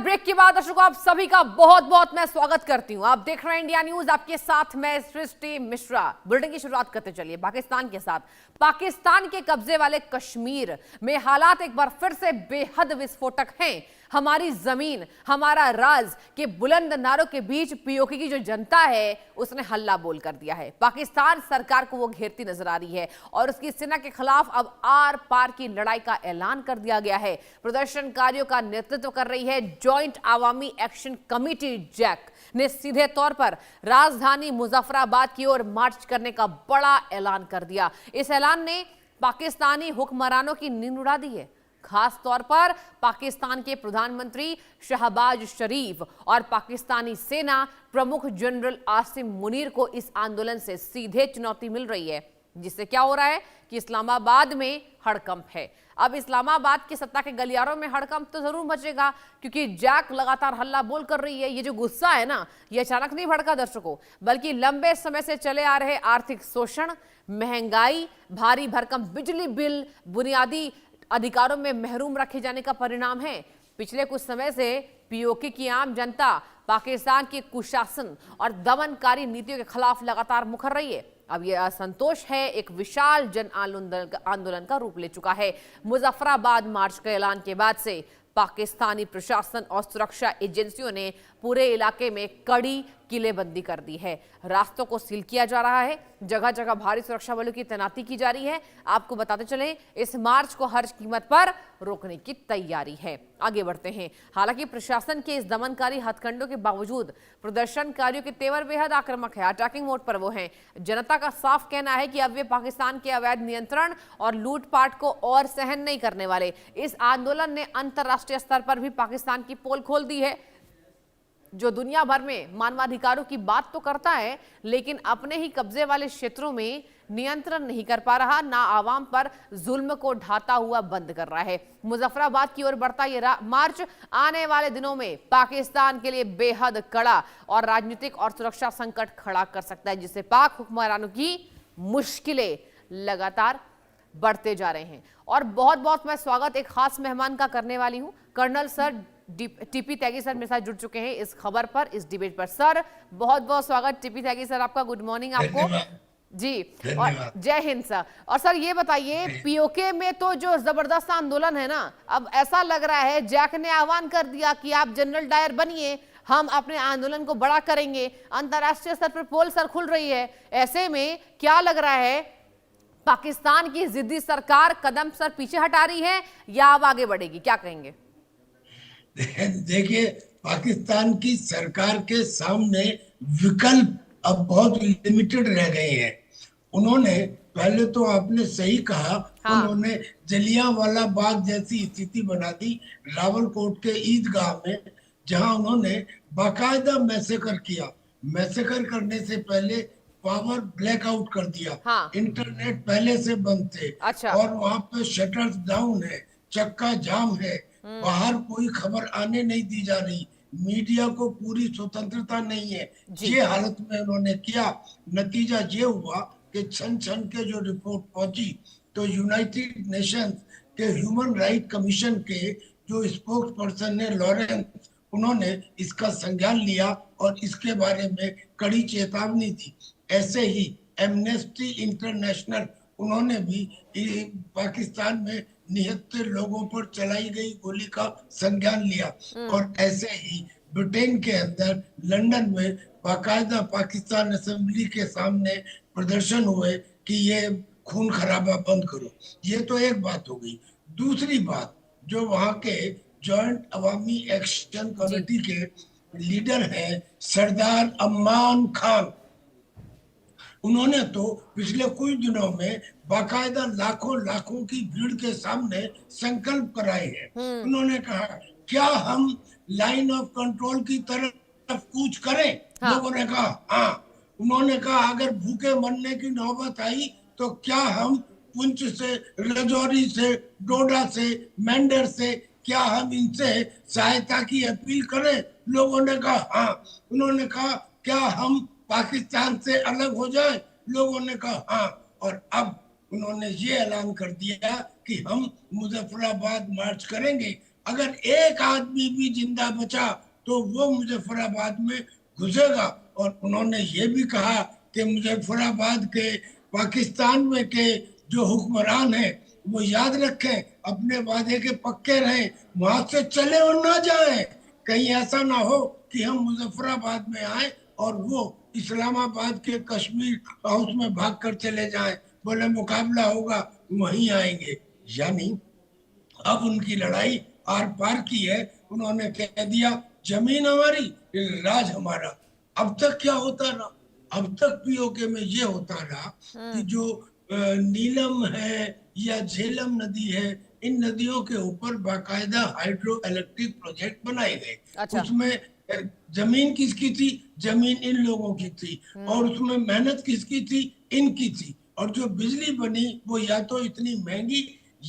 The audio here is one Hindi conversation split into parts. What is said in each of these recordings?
ब्रेक के बाद दर्शकों आप सभी का बहुत बहुत मैं स्वागत करती हूं। आप देख रहे हैं इंडिया न्यूज, आपके साथ मैं सृष्टि मिश्रा। बुलेटिन की शुरुआत करते चलिए पाकिस्तान के साथ। पाकिस्तान के कब्जे वाले कश्मीर में हालात एक बार फिर से बेहद विस्फोटक हैं। हमारी जमीन हमारा राज के बुलंद नारों के बीच पीओके की जो जनता है उसने हल्ला बोल कर दिया है। पाकिस्तान सरकार को वो घेरती नजर आ रही है और उसकी सेना के खिलाफ अब आर पार की लड़ाई का ऐलान कर दिया गया है। प्रदर्शनकारियों का नेतृत्व कर रही है जॉइंट अवामी एक्शन कमेटी जैक ने सीधे तौर पर राजधानी मुजफ्फराबाद की ओर मार्च करने का बड़ा ऐलान कर दिया। इस ऐलान ने पाकिस्तानी हुक्मरानों की नींद उड़ा दी है। खास तौर पर पाकिस्तान के प्रधानमंत्री शहबाज शरीफ और पाकिस्तानी सेना प्रमुख जनरल आसिम मुनीर को इस आंदोलन से सीधे चुनौती मिल रही है, जिससे क्या हो रहा है कि इस्लामाबाद में हड़कंप है। अब इस्लामाबाद की सत्ता के गलियारों में हड़कंप तो जरूर मचेगा, क्योंकि जैक लगातार हल्ला बोल कर रही है। ये जो गुस्सा है ना, ये अचानक नहीं भड़का दर्शकों, बल्कि लंबे समय से चले आ रहे आर्थिक शोषण, महंगाई, भारी भरकम बिजली बिल, बुनियादी अधिकारों में महरूम रखे जाने का परिणाम है। पिछले कुछ समय से पीओके की आम जनता पाकिस्तान के कुशासन और दमनकारी नीतियों के खिलाफ लगातार मुखर रही है। अब यह असंतोष है एक विशाल जन आंदोलन का रूप ले चुका है। मुजफ्फराबाद मार्च के ऐलान के बाद से पाकिस्तानी प्रशासन और सुरक्षा एजेंसियों ने पूरे इलाके में कड़ी किलेबंदी कर दी है। रास्तों को सील किया जा रहा है, जगह जगह भारी सुरक्षा बलों की तैनाती की जा रही है। आपको बताते चलें, इस मार्च को हर कीमत पर रोकने की तैयारी है। आगे बढ़ते हैं। हालांकि प्रशासन के इस दमनकारी हथकंडों के बावजूद प्रदर्शनकारियों के तेवर बेहद आक्रामक है, अटैकिंग मोड पर वो हैं। जनता का साफ कहना है कि अब वे पाकिस्तान के अवैध नियंत्रण और लूटपाट को और सहन नहीं करने वाले। इस आंदोलन ने अंतर्राष्ट्रीय स्तर पर भी पाकिस्तान की पोल खोल दी है, जो दुनिया भर में मानवाधिकारों की बात तो करता है, लेकिन अपने ही कब्जे वाले क्षेत्रों में नियंत्रण नहीं कर पा रहा, ना आवाम पर जुल्म को ढाता हुआ बंद कर रहा है। मुजफ्फराबाद की ओर बढ़ता ये मार्च आने वाले दिनों में पाकिस्तान के लिए बेहद कड़ा और राजनीतिक और सुरक्षा संकट खड़ा कर सकता है, जिससे पाक हुक्मरानों की मुश्किलें लगातार बढ़ते जा रहे हैं। और बहुत बहुत मैं स्वागत एक खास मेहमान का करने वाली हूं। कर्नल सर टीपी त्यागी सर मेरे साथ जुड़ चुके हैं इस खबर पर, इस डिबेट पर। सर बहुत बहुत स्वागत टीपी त्यागी सर आपका। गुड मॉर्निंग आपको जी, और जय हिंद सर। और सर ये बताइए, पीओके में तो जो जबरदस्त आंदोलन है ना, अब ऐसा लग रहा है जैक ने आह्वान कर दिया कि आप जनरल डायर बनिए, हम अपने आंदोलन को बड़ा करेंगे। अंतर्राष्ट्रीय स्तर पर पोल सर खुल रही है। ऐसे में क्या लग रहा है, पाकिस्तान की जिद्दी सरकार कदम सर पीछे हटा रही है या अब आगे बढ़ेगी? क्या कहेंगे? देखिए, पाकिस्तान की सरकार के सामने विकल्प अब बहुत लिमिटेड रह गए हैं। उन्होंने पहले तो आपने सही कहा, हाँ। उन्होंने जलियांवाला बाग जैसी स्थिति बना दी रावलकोट के ईदगाह में, जहां उन्होंने बाकायदा मैसेकर किया। मैसेकर करने से पहले पावर ब्लैकआउट कर दिया, हाँ। इंटरनेट पहले से बंद थे, अच्छा। और वहां पे शटर्स डाउन है, चक्का जाम है, बाहर कोई खबर आने नहीं दी जा रही, मीडिया को पूरी स्वतंत्रता नहीं है। ये हालत में उन्होंने किया। नतीजा ये हुआ कि छन छन के जो रिपोर्ट पहुंची, तो यूनाइटेड नेशंस के ह्यूमन राइट कमीशन के जो स्पोक्स पर्सन है लॉरेंस, उन्होंने इसका संज्ञान लिया और इसके बारे में कड़ी चेतावनी दी। ऐसे ही एमनेस्टी इंटरनेशनल, उन्होंने भी पाकिस्तान में निहत्थे लोगों पर चलाई गई गोली का संज्ञान लिया। और ऐसे ही ब्रिटेन के अंदर लंदन में बाकायदा पाकिस्तान असेंबली के सामने प्रदर्शन हुए कि ये खून खराबा बंद करो। ये तो एक बात हो गई। दूसरी बात, जो वहां के जॉइंट अवामी एक्शन कमेटी के लीडर हैं सरदार अम्मान खान, उन्होंने तो पिछले कुछ दिनों में बाकायदा लाखों की भीड़ के सामने संकल्प कराए हैं। उन्होंने कहा, क्या हम लाइन ऑफ कंट्रोल की तरफ कूच करें? हाँ। लोगों ने कहा हाँ। उन्होंने कहा, अगर भूखे मरने की नौबत आई तो क्या हम पुंछ से, राजौरी से, डोडा से, मेंढर से, क्या हम इनसे सहायता की अपील करें? लोगों ने कहा हाँ। उन्होंने कहा, क्या हम पाकिस्तान से अलग हो जाए? लोगों ने कहा हाँ। और अब उन्होंने ये ऐलान कर दिया कि हम मुजफ्फराबाद मार्च करेंगे। अगर एक आदमी भी जिंदा बचा तो वो मुजफ्फराबाद में घुसेगा। और उन्होंने ये भी कहा कि मुजफ्फराबाद के पाकिस्तान में के जो हुक्मरान हैं वो याद रखें, अपने वादे के पक्के रहें, वहां से चले और ना जाएं। कहीं ऐसा ना हो कि हम मुजफ्फराबाद में आए और वो इस्लामाबाद के कश्मीर हाउस में भाग कर चले जाएं, बोले मुकाबला होगा वहीं आएंगे। यानी अब उनकी लड़ाई आर पार की है। उन्होंने कह दिया जमीन हमारी, राज हमारा। अब तक क्या होता रहा, अब तक पीओके में ये होता रहा कि जो नीलम है या झेलम नदी है, इन नदियों के ऊपर बाकायदा हाइड्रो इलेक्ट्रिक प्रोजेक्ट बनाए गए। अच्छा। उसमें जमीन किसकी थी? जमीन इन लोगों की थी। और उसमें मेहनत किसकी थी? इनकी थी। और जो बिजली बनी वो या तो इतनी महंगी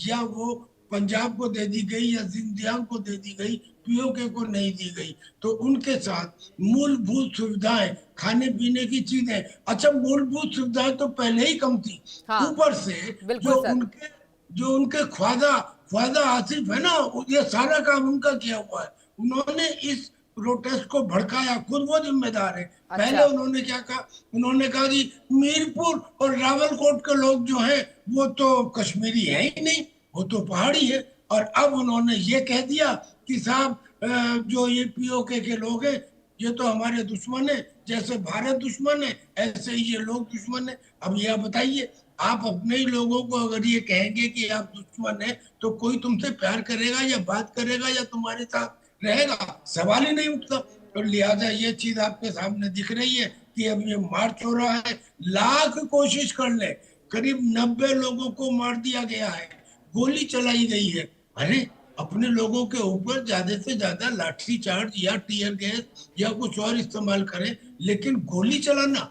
या वो पंजाब को दे दी गई या जिंजियांग को दे दी गई, पीओके को नहीं दी गई। तो उनके साथ मूलभूत सुविधाएं, खाने पीने की चीजें, अच्छा मूलभूत सुविधाएं तो पहले ही कम थी, हाँ ऊपर से बिल्कुल सर। जो उनके ख्वाजा ख्वाजा आसिफ है ना, ये सारा काम उनका किया हुआ है। उन्होंने इस प्रोटेस्ट को भड़काया, खुद वो जिम्मेदार है। पहले अच्छा। उन्होंने क्या कहा? उन्होंने कहा कि मीरपुर और रावलकोट के लोग जो हैं वो तो कश्मीरी है ही नहीं, वो तो पहाड़ी है। और अब उन्होंने ये कह दिया कि साहब जो ये पीओके के लोग हैं ये तो हमारे दुश्मन है, जैसे भारत दुश्मन है ऐसे ही ये लोग दुश्मन है। अब यह बताइए, आप अपने ही लोगों को अगर ये कहेंगे कि आप दुश्मन है तो कोई तुमसे प्यार करेगा या बात करेगा या तुम्हारे साथ रहेगा? सवाल ही नहीं उठता। और लिहाजा ये चीज आपके सामने दिख रही है कि अब ये मार्च हो रहा है। लाख कोशिश कर ले, करीब 90 लोगों को मार दिया गया है, गोली चलाई गई है। अरे अपने लोगों के ऊपर ज्यादा से ज्यादा लाठी चार्ज या टीयर गैस या कुछ और इस्तेमाल करें, लेकिन गोली चलाना,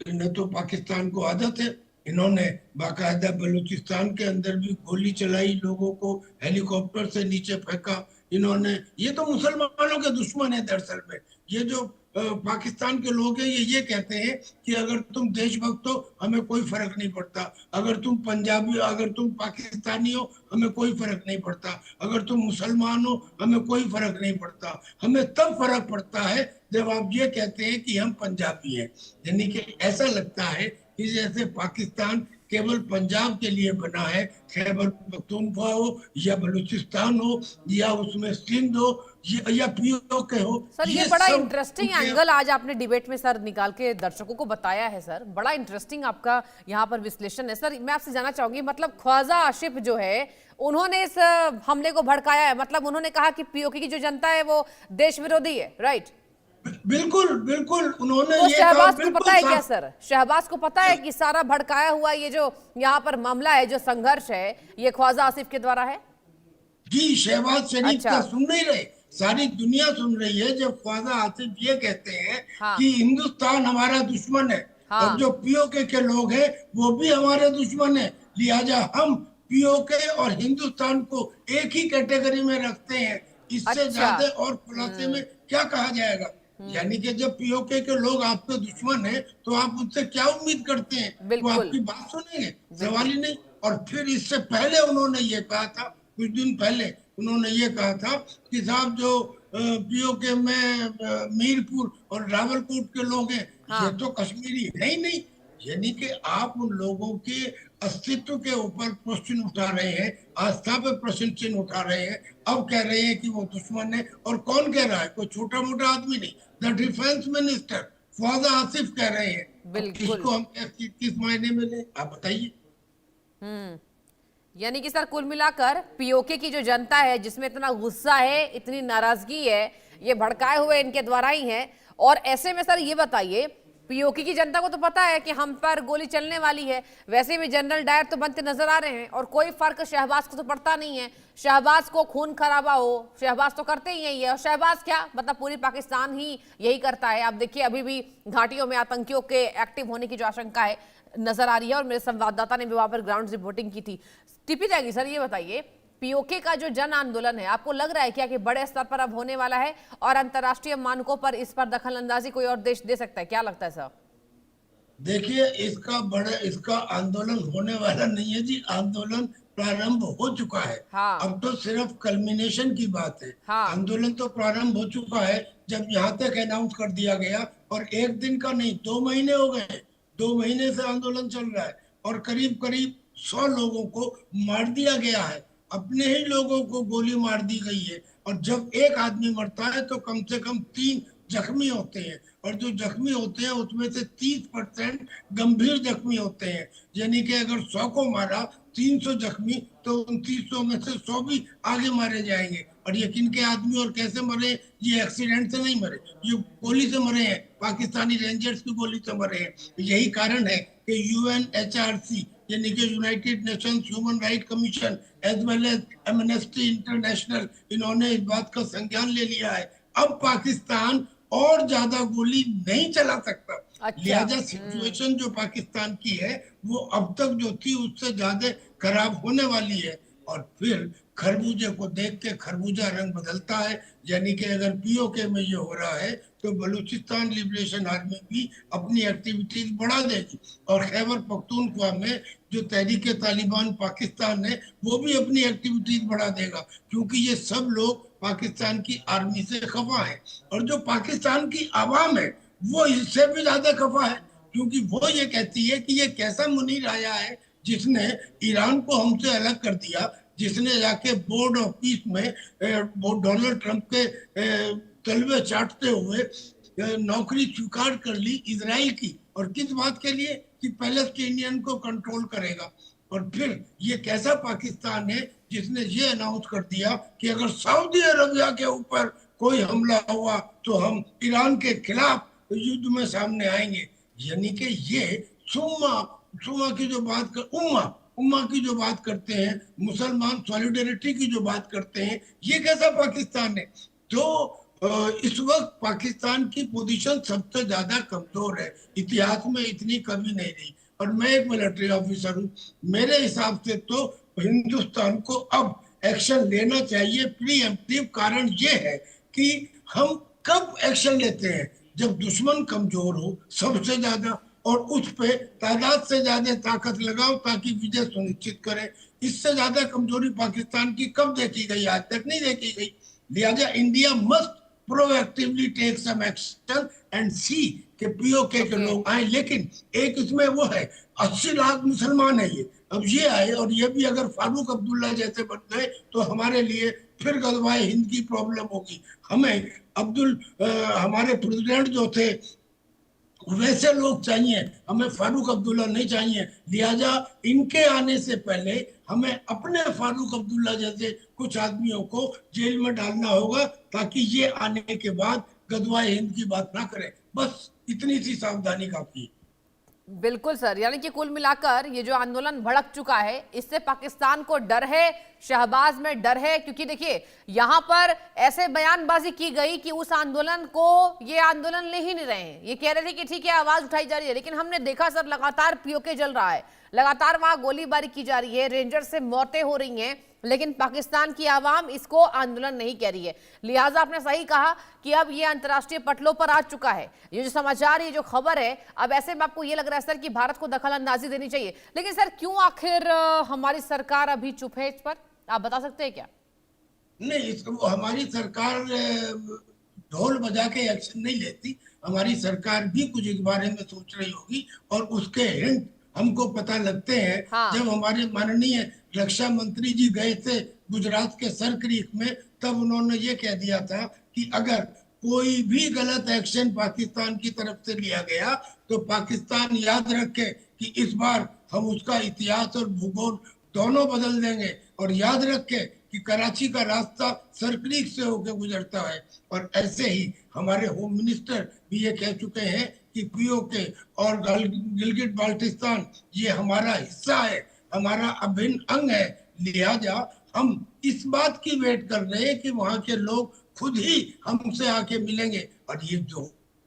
इन्हें तो पाकिस्तान को आदत है। इन्होंने बाकायदा बलूचिस्तान के अंदर भी गोली चलाई, लोगों को हेलीकॉप्टर से नीचे फेंका इन्होंने। ये तो मुसलमानों के दुश्मन है दरअसल में। ये जो पाकिस्तान के लोग हैं ये कहते हैं कि अगर तुम देशभक्त हो हमें कोई फर्क नहीं पड़ता, अगर तुम पंजाबी, अगर तुम पाकिस्तानी हो हमें कोई फर्क नहीं पड़ता, अगर तुम मुसलमान हो हमें कोई फर्क नहीं पड़ता। हमें तब फर्क पड़ता है जब आप ये कहते हैं कि हम पंजाबी हैं। यानी कि ऐसा लगता है कि जैसे पाकिस्तान केवल पंजाब के लिए बना है, खैबर पख्तूनख्वा हो या बलूचिस्तान हो या उसमें सिंध हो या पीओके हो, सर ये ये बड़ा सब इंटरेस्टिंग एंगल आज आपने डिबेट में सर निकाल के दर्शकों को बताया है सर, बड़ा इंटरेस्टिंग आपका यहाँ पर विश्लेषण है सर। मैं आपसे जानना चाहूंगी, मतलब ख्वाजा आसिफ जो है उन्होंने इस हमले को भड़काया है, मतलब उन्होंने कहा कि पीओके की जो जनता है वो देश विरोधी है, राइट? बिल्कुल बिल्कुल उन्होंने तो ये कहा, शहबाज को पता बिल्कुल है क्या साफ। सर, शहबाज को पता है कि सारा भड़काया हुआ ये जो यहाँ पर मामला है, जो संघर्ष है, ये ख्वाजा आसिफ के द्वारा है? जी, शहबाज शरीफ अच्छा। का सुन नहीं रहे, सारी दुनिया सुन रही है जब ख्वाजा आसिफ ये कहते हैं हाँ कि हिंदुस्तान हमारा दुश्मन है और हाँ जो पीओके के लोग हैं वो भी हमारे दुश्मन है। लिहाजा हम पीओके और हिंदुस्तान को एक ही कैटेगरी में रखते हैं। इससे अच्छा। ज्यादा और खुलासे में क्या कहा जाएगा? यानी कि जब पीओके के लोग आपके दुश्मन हैं तो आप उनसे क्या उम्मीद करते हैं? वो बिल्कुल आपकी बात सुनेंगे? सवाल बिल्कुल। ही नहीं। और फिर इससे पहले उन्होंने ये कहा था, कुछ दिन पहले उन्होंने ये कहा था कि साहब जो पीओके में मीरपुर और रावलकोट के लोग हैं ये हाँ तो कश्मीरी है ही नहीं। यानी कि आप उन लोगों के अस्तित्व के ऊपर प्रश्न उठा रहे हैं, आस्था पे प्रश्न चिन्ह उठा रहे हैं। अब कह रहे हैं कि वो दुश्मन है। और कौन कह रहा है? कोई छोटा मोटा आदमी नहीं, the defence minister Khawaja Asif कह रहे हैं। अब बिल्कुल। किसको हम किस मायने में लें, आप बताइए। यानी कि सर कुल मिलाकर पीओके की जो जनता है जिसमें इतना गुस्सा है, इतनी नाराजगी है, ये भड़काए हुए इनके द्वारा ही है। और ऐसे में सर ये बताइए, पीओके की जनता को तो पता है कि हम पर गोली चलने वाली है, वैसे भी जनरल डायर तो बनते नजर आ रहे हैं और कोई फर्क शहबाज को तो पड़ता नहीं है। शहबाज को खून खराबा हो, शहबाज तो करते ही यही है। और शहबाज क्या, मतलब पूरी पाकिस्तान ही यही करता है। आप देखिए अभी भी घाटियों में आतंकियों के एक्टिव होने की जो आशंका है नजर आ रही है, और मेरे संवाददाता ने भी वहां पर ग्राउंड रिपोर्टिंग की थी। टिपी जाएगी सर, ये बताइए पीओके का जो जन आंदोलन है, आपको लग रहा है क्या कि बड़े स्तर पर अब होने वाला है और अंतर्राष्ट्रीय मानकों पर इस पर दखल अंदाजी कोई और देश दे सकता है? क्या लगता है सर? देखिए इसका आंदोलन होने वाला नहीं है जी। आंदोलन प्रारंभ हो चुका है। हाँ अब तो सिर्फ कल्मिनेशन की बात है। हाँ। आंदोलन तो प्रारंभ हो चुका है जब यहाँ तक अनाउंस कर दिया गया, और एक दिन का नहीं, 2 महीने हो गए। 2 महीने से आंदोलन चल रहा है और करीब करीब 100 लोगों को मार दिया गया है। अपने ही लोगों को गोली मार दी गई है। और जब एक आदमी मरता है तो कम से कम 3 जख्मी होते हैं, और जो जख्मी होते हैं उसमें से 30% गंभीर जख्मी होते हैं। यानी कि अगर 100 को मारा, 300 जख्मी, तो उन 300 में से 100 भी आगे मारे जाएंगे। और ये किन के आदमी और कैसे मरे? ये एक्सीडेंट से नहीं मरे, ये गोली से मरे हैं, पाकिस्तानी रेंजर्स की गोली से मरे हैं। यही कारण है कि यूएनएचआरसी यानी कि United Nations human right commission as well as Amnesty International, इन्होंने इस बात का संज्ञान ले लिया है। अब पाकिस्तान और ज्यादा गोली नहीं चला सकता। अच्छा। लिहाजा सिचुएशन जो पाकिस्तान की है वो अब तक जो थी उससे ज्यादा खराब होने वाली है। और फिर खरबूजे को देख के खरबूजा रंग बदलता है। यानी कि अगर पीओके में ये हो रहा है तो बलूचिस्तान लिबरेशन आर्मी भी अपनी एक्टिविटीज बढ़ा देगी, और खैबर पख्तूनख्वा में जो तहरीक तालिबान पाकिस्तान है वो भी अपनी एक्टिविटीज बढ़ा देगा, क्योंकि ये सब लोग पाकिस्तान की आर्मी से खफा है। और जो पाकिस्तान की आवाम है वो इससे भी ज्यादा खफा है, क्योंकि वो ये कहती है कि ये कैसा मुनीर आया है जिसने ईरान को हमसे अलग कर दिया, जिसने जाके बोर्ड ऑफ पीस में डोनाल्ड ट्रंप के तलवे चाटते हुए नौकरी स्वीकार कर ली इजराइल की। और किस बात के लिए? कि पैलेस्टीनियन को कंट्रोल करेगा। और फिर ये कैसा पाकिस्तान है जिसने ये अनाउंस कर दिया कि अगर सऊदी अरबिया के ऊपर कोई हमला हुआ तो हम ईरान के खिलाफ युद्ध में सामने आएंगे। यानी कि ये सुम्मा सुम्मा की जो बात कर, उम्मा उम्मा की जो बात करते हैं, मुसलमान सॉलिडेरिटी की जो बात करते हैं, ये कैसा पाकिस्तान है? तो इस वक्त पाकिस्तान की पोजीशन सबसे ज्यादा कमजोर है, इतिहास में इतनी कभी नहीं रही। और मैं एक मिलिट्री ऑफिसर हूँ, मेरे हिसाब से तो हिंदुस्तान को अब एक्शन लेना चाहिए प्रीएम्प्टिव। कारण ये है कि हम कब एक्शन लेते हैं? जब दुश्मन कमजोर हो सबसे ज्यादा, और उस पे तादाद से ज्यादा ताकत लगाओ ताकि विजय सुनिश्चित करें। इससे ज्यादा कमजोरी पाकिस्तान की कब देखी गई? आज तक नहीं देखी गई। लिहाजा India must proactively take some action and see कि पीओके के लोग आए। लेकिन एक इसमें वो है, 80 लाख मुसलमान है ये, अब ये आए और ये भी अगर फारूक अब्दुल्ला जैसे बन गए तो हमारे लिए फिर गजवाए हिंद की प्रॉब्लम होगी। हमें हमारे प्रेसिडेंट जो थे वैसे लोग चाहिए, हमें फारूक अब्दुल्ला नहीं चाहिए। लिहाजा इनके आने से पहले हमें अपने फारूक अब्दुल्ला जैसे कुछ आदमियों को जेल में डालना होगा, ताकि ये आने के बाद गदवाए हिंद की बात ना करें। बस इतनी सी सावधानी काफी है। बिल्कुल सर, यानी कि कुल मिलाकर ये जो आंदोलन भड़क चुका है इससे पाकिस्तान को डर है, शहबाज में डर है, क्योंकि देखिए यहां पर ऐसे बयानबाजी की गई कि उस आंदोलन को ये आंदोलन ले ही नहीं रहे हैं। ये कह रहे थे कि ठीक है आवाज उठाई जा रही है, लेकिन हमने देखा सर लगातार पीओके जल रहा है, लगातार वहां गोलीबारी की जा रही है, रेंजर से मौतें हो रही हैं, लेकिन पाकिस्तान की आवाम इसको आंदोलन नहीं कह रही है। लिहाजा आपने सही कहा कि अब ये अंतर्राष्ट्रीय पटलों पर आ चुका है। ये जो समाचार, ये जो खबर है, अब ऐसे में आपको ये लग रहा है सर कि भारत को दखल अंदाजी देनी चाहिए। लेकिन सर क्यों आखिर हमारी सरकार अभी चुप है इस पर, आप बता सकते हैं क्या? नहीं, हमारी सरकार ढोल बजा के एक्शन नहीं लेती। हमारी सरकार भी कुछ इस बारे में सोच रही होगी, और उसके हिंट हमको पता लगते हैं। हाँ। जब हमारे माननीय रक्षा मंत्री जी गए थे गुजरात के सर क्रीक में, तब उन्होंने ये कह दिया था कि अगर कोई भी गलत एक्शन पाकिस्तान की तरफ से लिया गया तो पाकिस्तान याद रखे कि इस बार हम उसका इतिहास और भूगोल दोनों बदल देंगे। और याद रखे कि कराची का रास्ता सर क्रीक से होकर गुजरता है। और ऐसे ही हमारे होम मिनिस्टर भी ये कह चुके हैं कि पीओके और गिलगिट बाल्टिस्तान ये हमारा हिस्सा है, हमारा अभिन्न अंग है। लिहाजा हम इस बात की वेट कर रहे हैं कि वहां के लोग खुद ही हमसे आके मिलेंगे। और ये जो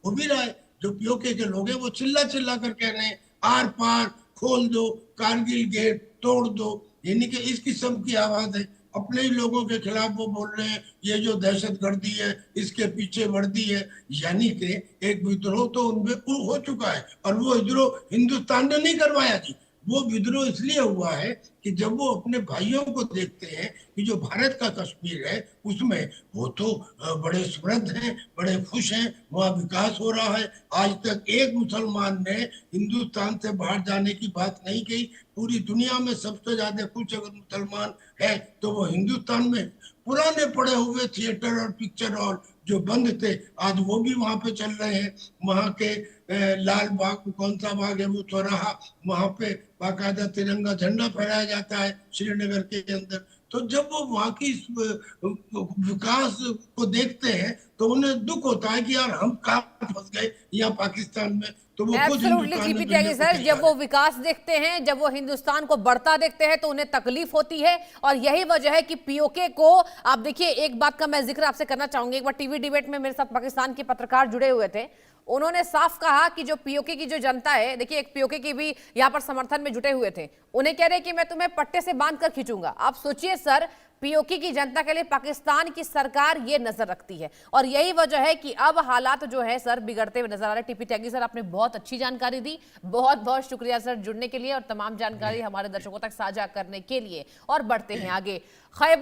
हो भी रहा है, जो पीओके के लोग हैं वो चिल्ला चिल्ला कर कह रहे हैं आर पार खोल दो, कारगिल गेट तोड़ दो। यानी कि इस किस्म की आवाज है। अपने ही लोगों के खिलाफ वो बोल रहे हैं ये जो दहशतगर्दी है इसके पीछे वर्दी है। यानी कि एक विद्रोह तो उनमें हो चुका है, और वो विद्रोह हिंदुस्तान ने नहीं करवाया जी, वो विद्रोह इसलिए हुआ है कि जब वो अपने भाइयों को देखते हैं कि जो भारत का कश्मीर है उसमें वो तो बड़े समृद्ध हैं, बड़े खुश हैं, वहाँ विकास हो रहा है। आज तक एक मुसलमान ने हिंदुस्तान से बाहर जाने की बात नहीं कही। पूरी दुनिया में सबसे ज्यादा खुश अगर मुसलमान है तो वो हिंदुस्तान में। पुराने पड़े हुए थिएटर और पिक्चर हॉल जो बंद थे आज वो भी वहां पे चल रहे हैं। वहां के लाल बाग, कौन सा बाग है वो चौराहा, वहां पे बाकायदा तिरंगा झंडा फहराया जाता है श्रीनगर के अंदर। तो जब वो वहां की विकास को देखते हैं तो उन्हें दुख होता है कि यार हम कहाँ फंस गए यहाँ पाकिस्तान में। तो वो खुद एब्सोल्युटली हिंदुस्तान में जीपी मिलने त्यागी को सर, जब तैयार वो है। विकास देखते हैं, जब वो हिंदुस्तान को बढ़ता देखते हैं तो उन्हें तकलीफ होती है। और यही वजह है कि पीओके को, आप देखिए एक बात का मैं जिक्र आपसे करना चाहूंगी। एक बार टीवी डिबेट में मेरे साथ पाकिस्तान के पत्रकार जुड़े हुए थे, उन्होंने साफ कहा कि जो पीओके की जो जनता है, देखिए एक पीओके की भी यहां पर समर्थन में जुटे हुए थे, उन्हें कह रहे कि मैं तुम्हें पट्टे से बांध कर खींचूंगा। आप सोचिए सर, पीओके की जनता के लिए पाकिस्तान की सरकार ये नजर रखती है और यही वजह है कि अब हालात जो है सर बिगड़ते हुए नजर आ रहे हैं। टीपी त्यागी सर, आपने बहुत अच्छी जानकारी दी, बहुत बहुत शुक्रिया सर जुड़ने के लिए और तमाम जानकारी हमारे दर्शकों तक साझा करने के लिए। और बढ़ते हैं आगे। खैबर